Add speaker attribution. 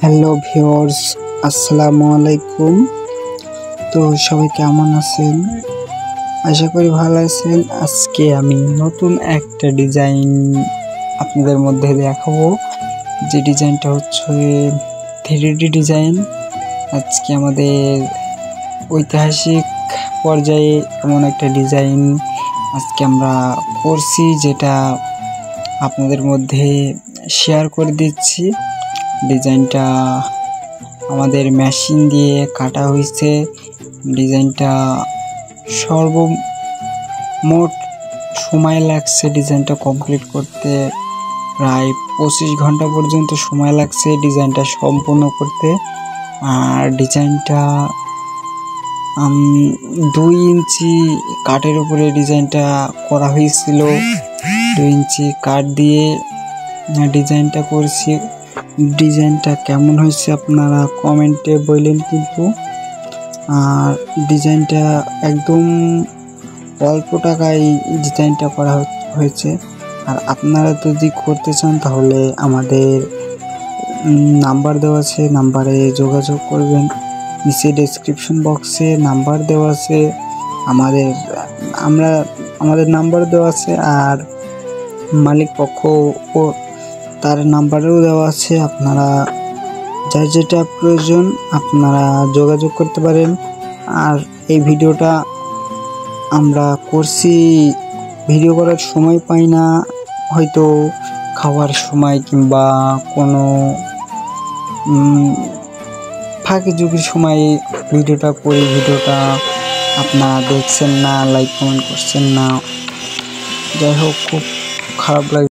Speaker 1: Hello viewers, আসসালামু আলাইকুম। তো সবাই কেমন আছেন? আশা করি ভালো আছেন। আজকে আমি নতুন একটা ডিজাইন আপনাদের মধ্যে দেখাবো, যে ডিজাইনটা হচ্ছে 3D ডিজাইন। আজকে আমাদের ঐতিহাসিক পর্যায়ে এমন একটা ডিজাইন আজকে আমরা করছি, যেটা আপনাদের মধ্যে শেয়ার করে দিচ্ছি। ডিজাইনটা আমাদের মেশিন দিয়ে কাটা হয়েছে। ডিজাইনটা সর্বমোট সময় লাগছে ডিজাইনটা কমপ্লিট করতে, প্রায় 25 ঘন্টা পর্যন্ত সময় লাগছে ডিজাইনটা সম্পূর্ণ করতে। আর ডিজাইনটা 2 ইঞ্চি কাঠের উপরে ডিজাইনটা করা হয়েছিল। 2 ইঞ্চি কাঠ দিয়ে ডিজাইনটা করছি। ডিজাইনটা কেমন হয়েছে আপনারা কমেন্টে বললেন কিন্তু। আর ডিজাইনটা একদম অল্প টাকায় ডিজাইনটা করা হয়েছে। আর আপনারা যদি করতে চান তাহলে আমাদের নাম্বার দেওয়া আছে, নাম্বারে যোগাযোগ করবেন। নিচে ডেসক্রিপশন বক্সে নাম্বার দেওয়া আছে, আমাদের নাম্বার দেওয়া আছে। আর মালিক পক্ষ ও তার নাম্বারেও দেওয়া আছে। আপনারা যার যেটা প্রয়োজন আপনারা যোগাযোগ করতে পারেন। আর এই ভিডিওটা আমরা করছি, ভিডিও করার সময় পাই না, হয়তো খাওয়ার সময় কিংবা কোনো ফাঁকি ঝুঁকির সময় ভিডিওটা করি। ভিডিওটা আপনারা দেখছেন না, লাইক কমেন্ট করছেন না। যাই হোক, খুব খারাপ লাগে।